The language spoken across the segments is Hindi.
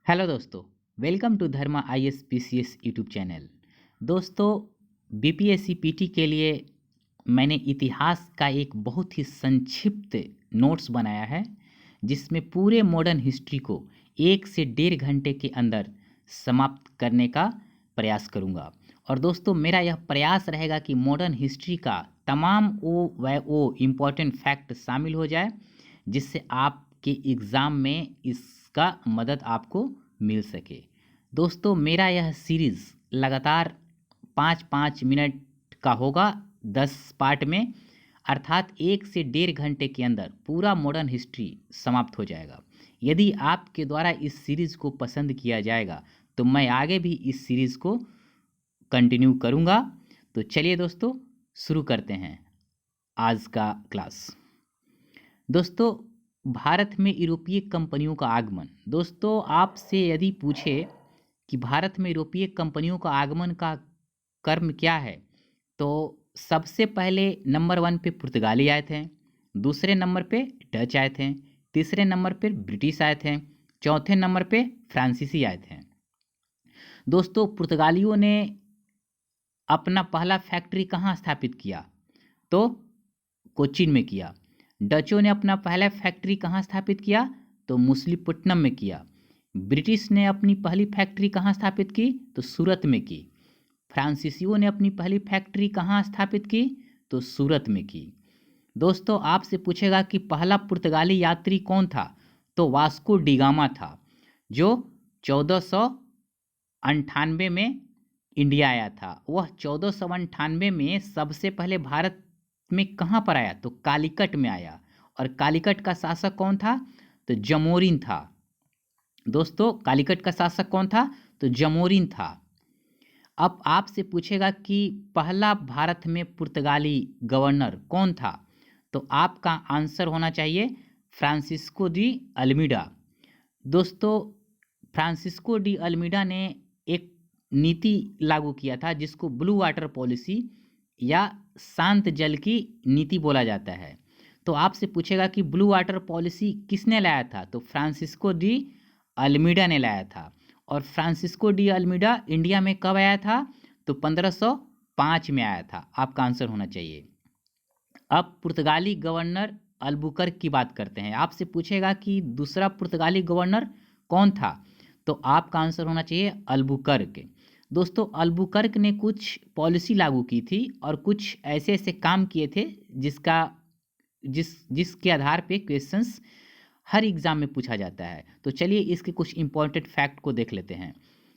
हेलो दोस्तों, welcome to Dharma ISPCS YouTube channel. दोस्तों, BPSC PT के लिए मैंने इतिहास का एक बहुत ही संक्षिप्त नोट्स बनाया है, जिसमें पूरे मॉडर्न हिस्ट्री को 1 से 1.5 घंटे के अंदर समाप्त करने का प्रयास करूंगा। और दोस्तों, मेरा यह प्रयास रहेगा कि मॉडर्न हिस्ट्री का तमाम वो इम्पोर्टेंट फैक्ट शामिल हो जाए, जिससे आपके एग्ज़ाम में इसका मदद आपको मिल सके। दोस्तों, मेरा यह सीरीज़ लगातार 5-5 मिनट का होगा 10 पार्ट में, अर्थात 1 से 1.5 घंटे के अंदर पूरा मॉडर्न हिस्ट्री समाप्त हो जाएगा। यदि आपके द्वारा इस सीरीज़ को पसंद किया जाएगा तो मैं आगे भी इस सीरीज़ को कंटिन्यू करूँगा। तो चलिए दोस्तों, शुरू करते हैं आज का क्लास। दोस्तों, भारत में यूरोपीय कंपनियों का आगमन। दोस्तों, आपसे यदि पूछे कि भारत में यूरोपीय कंपनियों का आगमन का क्रम क्या है, तो सबसे पहले नंबर 1 पे पुर्तगाली आए थे, दूसरे नंबर पे डच आए थे, तीसरे नंबर पे ब्रिटिश आए थे, चौथे नंबर पे फ्रांसीसी आए थे। दोस्तों, पुर्तगालियों ने अपना पहला फैक्ट्री कहाँ स्थापित किया? तो कोचीन में किया। डचों ने अपना पहला फैक्ट्री कहाँ स्थापित किया? तो मुसलीपट्टनम में किया। ब्रिटिश ने अपनी पहली फैक्ट्री कहाँ स्थापित की? तो सूरत में की। फ्रांसीसियों ने अपनी पहली फैक्ट्री कहाँ स्थापित की? तो सूरत में की। दोस्तों, आपसे पूछेगा कि पहला पुर्तगाली यात्री कौन था? तो वास्को डिगामा था, जो 1498 में इंडिया आया था। वह 1498 में सबसे पहले भारत में कहाँ पर आया? तो कालीकट में आया। और कालीकट का शासक कौन था? तो जमोरिन था। दोस्तों, कालीकट का शासक कौन था? तो जमोरिन था। अब आपसे पूछेगा कि पहला भारत में पुर्तगाली गवर्नर कौन था? तो आपका आंसर होना चाहिए फ्रांसिस्को डी अल्मीडा। दोस्तों, फ्रांसिस्को डी अल्मीडा ने एक नीति लागू किया था, जिसको ब्लू वाटर पॉलिसी या शांत जल की नीति बोला जाता है। तो आपसे पूछेगा कि ब्लू वाटर पॉलिसी किसने लाया था? तो फ्रांसिस्को डी अल्मीडा ने लाया था। और फ्रांसिस्को डी अल्मीडा इंडिया में कब आया था? तो 1505 में आया था। आपका आंसर होना चाहिए। अब पुर्तगाली गवर्नर अल्बुकर्क की बात करते हैं। आपसे पूछेगा कि दूसरा पुर्तगाली गवर्नर कौन था? तो आपका आंसर होना चाहिए अल्बुकर्क। दोस्तों, अल्बुकर्क ने कुछ पॉलिसी लागू की थी और कुछ ऐसे ऐसे काम किए थे जिसके आधार पे क्वेश्चंस हर एग्ज़ाम में पूछा जाता है। तो चलिए इसके कुछ इंपॉर्टेंट फैक्ट को देख लेते हैं।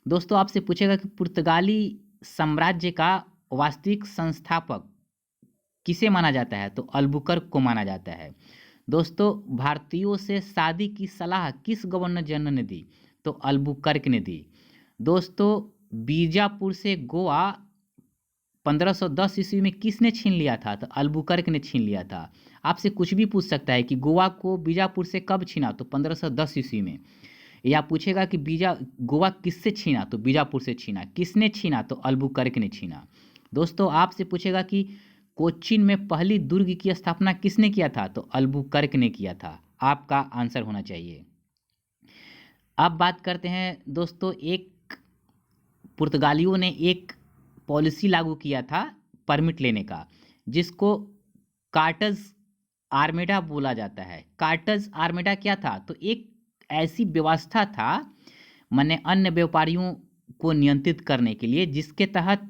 दोस्तों, आपसे पूछेगा कि पुर्तगाली साम्राज्य का वास्तविक संस्थापक किसे माना जाता है? तो अल्बुकर्क को माना जाता है। दोस्तों, भारतीयों से शादी की सलाह किस गवर्नर जनरल ने दी? तो अल्बुकर्क ने दी। दोस्तों, बीजापुर से गोवा 1510 ईस्वी में किसने छीन लिया था? तो अल्बुकर्क ने छीन लिया था। आपसे कुछ भी पूछ सकता है कि गोवा को बीजापुर से कब छीना? तो 1510 ईस्वी में। या पूछेगा कि गोवा किससे छीना? तो बीजापुर से छीना। किसने छीना? तो अल्बुकर्क ने छीना। दोस्तों, आपसे पूछेगा कि कोचीन में पहली दुर्ग की स्थापना किसने किया था? तो अल्बुकर्क ने किया था। आपका आंसर होना चाहिए। अब बात करते हैं दोस्तों, पुर्तगालियों ने एक पॉलिसी लागू किया था परमिट लेने का, जिसको कार्टज आर्मेडा बोला जाता है। कार्टज आर्मेडा क्या था? तो एक ऐसी व्यवस्था था, माने अन्य व्यापारियों को नियंत्रित करने के लिए, जिसके तहत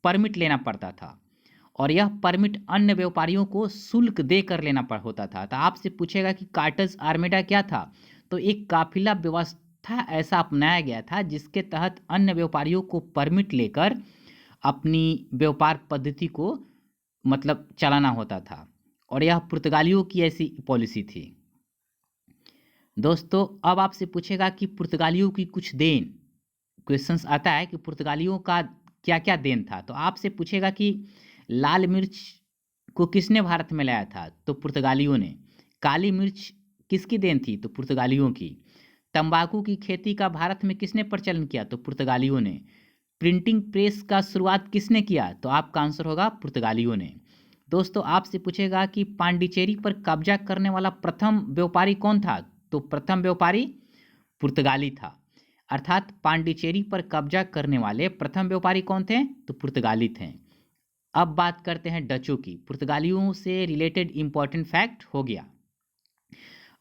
परमिट लेना पड़ता था और यह परमिट अन्य व्यापारियों को शुल्क देकर लेना होता था। तो आपसे पूछेगा कि कार्टज आर्मेडा क्या था? तो एक काफिला व्यवस्था ऐसा अपनाया गया था, जिसके तहत अन्य व्यापारियों को परमिट लेकर अपनी व्यापार पद्धति को मतलब चलाना होता था। और यह पुर्तगालियों की ऐसी पॉलिसी थी। दोस्तों, अब आपसे पूछेगा कि पुर्तगालियों की कुछ देन, क्वेश्चंस आता है कि पुर्तगालियों का क्या क्या देन था। तो आपसे पूछेगा कि लाल मिर्च को किसने भारत में लाया था? तो पुर्तगालियों ने। काली मिर्च किसकी देन थी? तो पुर्तगालियों की। तंबाकू की खेती का भारत में किसने प्रचलन किया? तो पुर्तगालियों ने। प्रिंटिंग प्रेस का शुरुआत किसने किया? तो आपका आंसर होगा पुर्तगालियों ने। दोस्तों, आपसे पूछेगा कि पांडिचेरी पर कब्जा करने वाला प्रथम व्यापारी कौन था? तो प्रथम व्यापारी पुर्तगाली था। अर्थात पांडिचेरी पर कब्जा करने वाले प्रथम व्यापारी कौन थे? तो पुर्तगाली थे। अब बात करते हैं डचों की। पुर्तगालियों से रिलेटेड इंपॉर्टेंट फैक्ट हो गया।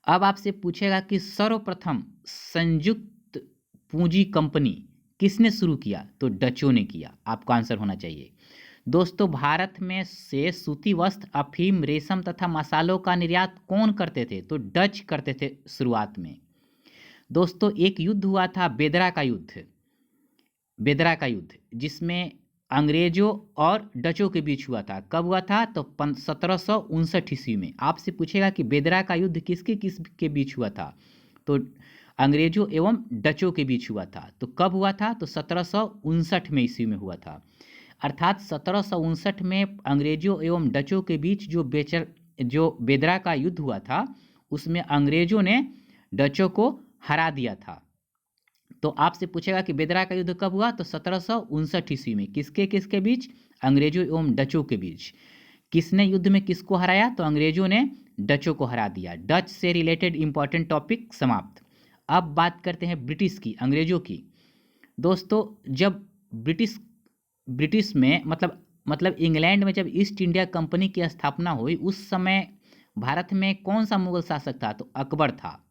अब आपसे पूछेगा कि सर्वप्रथम संयुक्त पूंजी कंपनी किसने शुरू किया? तो डचों ने किया। आपका आंसर होना चाहिए। दोस्तों, भारत में से सूती वस्त्र, अफीम, रेशम तथा मसालों का निर्यात कौन करते थे? तो डच करते थे शुरुआत में। दोस्तों, एक युद्ध हुआ था, बेदरा का युद्ध। बेदरा का युद्ध जिसमें अंग्रेजों और डचों के बीच हुआ था। कब हुआ था? तो 1759 ईस्वी में। आपसे पूछेगा कि बेदरा का युद्ध किसके बीच हुआ था? तो अंग्रेजों एवं डचों के बीच हुआ था। तो कब हुआ था? तो 1759 में ईस्वी में हुआ था। अर्थात 1759 में अंग्रेजों एवं डचों के बीच जो बेदरा का युद्ध हुआ था, उसमें अंग्रेजों ने डचों को हरा दिया था। तो आपसे पूछेगा कि बेदरा का युद्ध कब हुआ? तो 1759 ईस्वी में। किसके बीच? अंग्रेजों एवं डचों के बीच। किसने युद्ध में किसको हराया? तो अंग्रेजों ने डचों को हरा दिया। डच से रिलेटेड इंपॉर्टेंट टॉपिक समाप्त। अब बात करते हैं ब्रिटिश की, अंग्रेजों की। दोस्तों, जब ब्रिटिश में मतलब इंग्लैंड में जब ईस्ट इंडिया कंपनी की स्थापना हुई, उस समय भारत में कौन सा मुगल शासक था? तो अकबर था।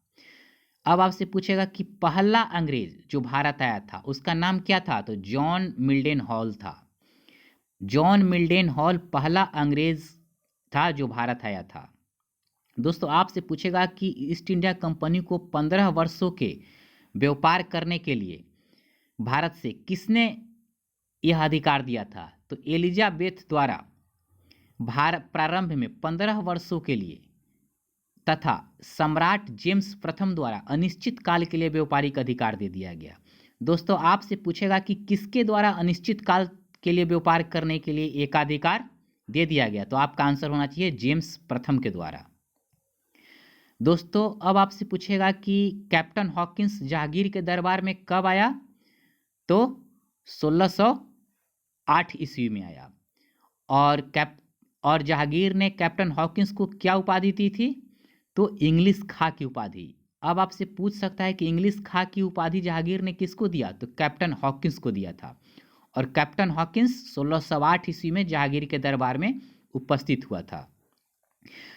अब आपसे पूछेगा कि पहला अंग्रेज जो भारत आया था उसका नाम क्या था? तो जॉन मिल्डन हॉल था। जॉन मिल्डन हॉल पहला अंग्रेज था जो भारत आया था। दोस्तों, आपसे पूछेगा कि ईस्ट इंडिया कंपनी को 15 वर्षों के व्यापार करने के लिए भारत से किसने यह अधिकार दिया था? तो एलिजाबेथ द्वारा भारत प्रारंभ में 15 वर्षों के लिए तथा सम्राट जेम्स प्रथम द्वारा अनिश्चित काल के लिए व्यापारिक अधिकार दे दिया गया। दोस्तों, आपसे पूछेगा कि किसके द्वारा अनिश्चित काल के लिए व्यापार करने के लिए एकाधिकार दे दिया गया? तो आपका आंसर होना चाहिए जेम्स प्रथम के द्वारा। दोस्तों, अब आपसे पूछेगा कि कैप्टन हॉकिंस जहांगीर के दरबार में कब आया? तो 1608 ईस्वी में आया। और जहांगीर ने कैप्टन हॉकिंस को क्या उपाधि दी थी? तो इंग्लिश खां की उपाधि। अब आपसे पूछ सकता है कि इंग्लिश खां की उपाधि जहांगीर ने किसको दिया? तो कैप्टन हॉकिंस को दिया था। और कैप्टन हॉकिंस 1608 ईस्वी में जहांगीर के दरबार में उपस्थित हुआ था।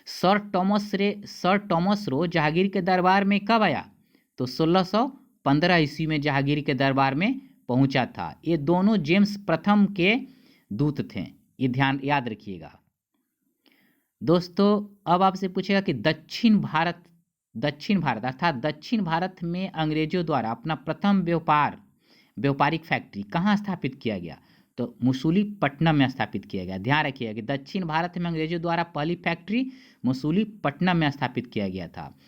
सर टॉमस रो जहांगीर के दरबार में कब आया? तो 1615 ईस्वी में जहांगीर के दरबार में पहुंचा था। ये दोनों जेम्स प्रथम के दूत थे, ये याद रखिएगा। दोस्तों, अब आपसे पूछेगा कि दक्षिण भारत अर्थात दक्षिण भारत में अंग्रेजों द्वारा अपना प्रथम व्यापारिक फैक्ट्री कहाँ स्थापित किया गया? तो मसूलीपट्टनम में स्थापित किया गया। ध्यान रखिएगा कि दक्षिण भारत में अंग्रेजों द्वारा पहली फैक्ट्री मसूलीपट्टनम में स्थापित किया गया था।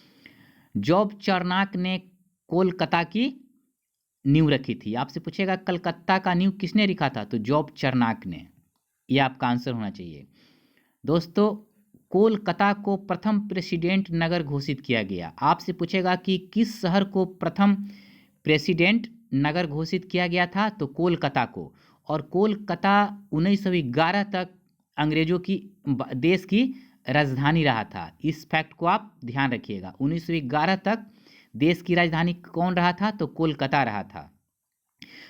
जॉब चार्नक ने कोलकाता की नींव रखी थी। आपसे पूछेगा कलकत्ता का नींव किसने रखा था? तो जॉब चार्नक ने। यह आपका आंसर होना चाहिए। दोस्तों, कोलकाता को प्रथम प्रेसिडेंट नगर घोषित किया गया। आपसे पूछेगा कि किस शहर को प्रथम प्रेसिडेंट नगर घोषित किया गया था? तो कोलकाता को। और कोलकाता 1911 तक अंग्रेजों की देश की राजधानी रहा था। इस फैक्ट को आप ध्यान रखिएगा। 1911 तक देश की राजधानी कौन रहा था? तो कोलकाता रहा था।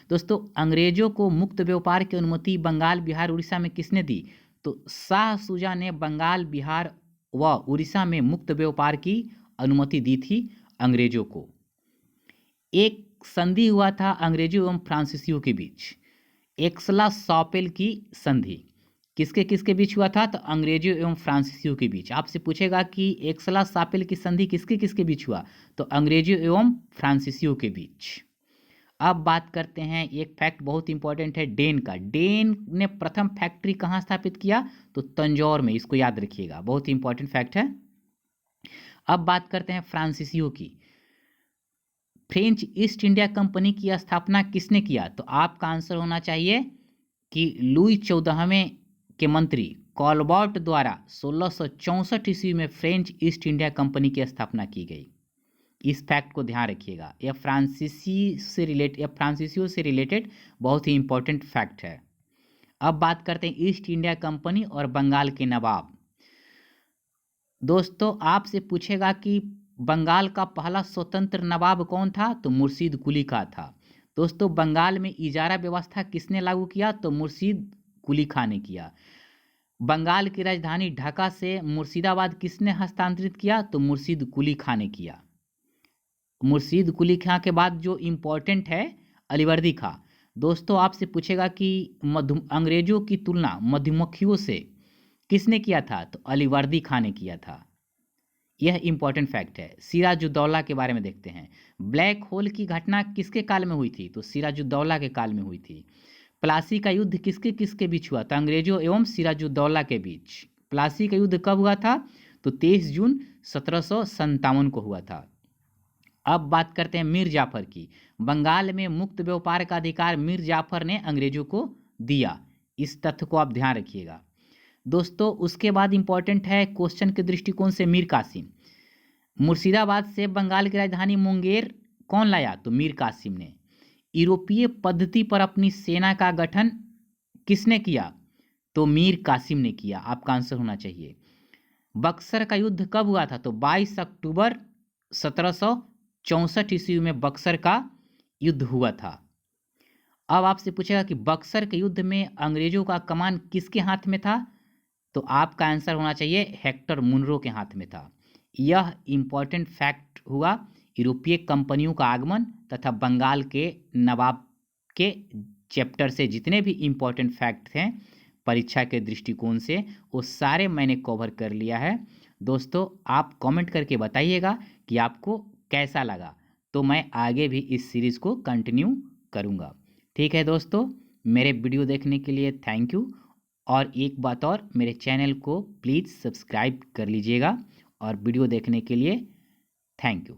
दोस्तों, अंग्रेजों को मुक्त व्यापार की अनुमति बंगाल, बिहार, उड़ीसा में किसने दी? तो शाह सुजा ने बंगाल, बिहार व उड़ीसा में मुक्त व्यापार की अनुमति दी थी अंग्रेजों को। एक संधि हुआ था अंग्रेजों एवं फ्रांसीसियों के बीच, एक्सला-शॉपेल की संधि। किसके बीच हुआ था? तो अंग्रेजों एवं फ्रांसीसियों के बीच। आपसे पूछेगा कि एक्सला-शॉपेल की संधि किसके बीच हुआ? तो अंग्रेजों एवं फ्रांसीसियों के बीच। अब बात करते हैं, एक फैक्ट बहुत इंपॉर्टेंट है डेन का। डेन ने प्रथम फैक्ट्री कहाँ स्थापित किया? तो तंजौर में। इसको याद रखिएगा, बहुत इंपॉर्टेंट फैक्ट है। अब बात करते हैं फ्रांसीसियों की। फ्रेंच ईस्ट इंडिया कंपनी की स्थापना किसने किया? तो आपका आंसर होना चाहिए कि लुई 14वें के मंत्री कॉलबॉट द्वारा 1664 ईस्वी में फ्रेंच ईस्ट इंडिया कंपनी की स्थापना की गई। इस फैक्ट को ध्यान रखिएगा। यह फ्रांसीसियों से रिलेटेड बहुत ही इंपॉर्टेंट फैक्ट है। अब बात करते हैं ईस्ट इंडिया कंपनी और बंगाल के नवाब। दोस्तों, आपसे पूछेगा कि बंगाल का पहला स्वतंत्र नवाब कौन था? तो मुर्शीद कुली खां था। दोस्तों, बंगाल में इजारा व्यवस्था किसने लागू किया? तो मुर्शीद कुली खां ने किया। बंगाल की राजधानी ढाका से मुर्शिदाबाद किसने हस्तांतरित किया? तो मुर्शीद कुली खां ने किया। मुर्शीद कुली खां के बाद जो इम्पोर्टेंट है अलीवर्दी खां। दोस्तों, आपसे पूछेगा कि अंग्रेजों की तुलना मधुमक्खियों से किसने किया था? तो अलीवर्दी खां ने किया था। यह इंपॉर्टेंट फैक्ट है। सिराजुद्दौला के बारे में देखते हैं। ब्लैक होल की घटना किसके काल में हुई थी? तो सिराजुद्दौला के काल में हुई थी। प्लासी का युद्ध किसके किसके बीच हुआ था? अंग्रेजों एवं सिराजुद्दौला के बीच। प्लासी का युद्ध कब हुआ था? तो 23 जून 1757 को हुआ था। अब बात करते हैं मीर जाफर की। बंगाल में मुक्त व्यापार का अधिकार मीर जाफर ने अंग्रेजों को दिया। इस तथ्य को आप ध्यान रखिएगा। दोस्तों, उसके बाद इंपॉर्टेंट है क्वेश्चन के दृष्टिकोण से मीर कासिम। मुर्शिदाबाद से बंगाल की राजधानी मुंगेर कौन लाया? तो मीर कासिम ने। यूरोपीय पद्धति पर अपनी सेना का गठन किसने किया? तो मीर कासिम ने किया। आपका आंसर होना चाहिए। बक्सर का युद्ध कब हुआ था? तो 22 अक्टूबर 1764 ईस्वी में बक्सर का युद्ध हुआ था। अब आपसे पूछेगा कि बक्सर के युद्ध में अंग्रेजों का कमान किसके हाथ में था? तो आपका आंसर होना चाहिए हेक्टर मुनरो के हाथ में था। यह इंपॉर्टेंट फैक्ट हुआ यूरोपीय कंपनियों का आगमन तथा बंगाल के नवाब के चैप्टर से जितने भी इंपॉर्टेंट फैक्ट हैं परीक्षा के दृष्टिकोण से वो सारे मैंने कवर कर लिया है। दोस्तों, आप कमेंट करके बताइएगा कि आपको कैसा लगा, तो मैं आगे भी इस सीरीज़ को कंटिन्यू करूँगा। ठीक है दोस्तों, मेरे वीडियो देखने के लिए थैंक यू। और एक बात और, मेरे चैनल को प्लीज़ सब्सक्राइब कर लीजिएगा और वीडियो देखने के लिए थैंक यू।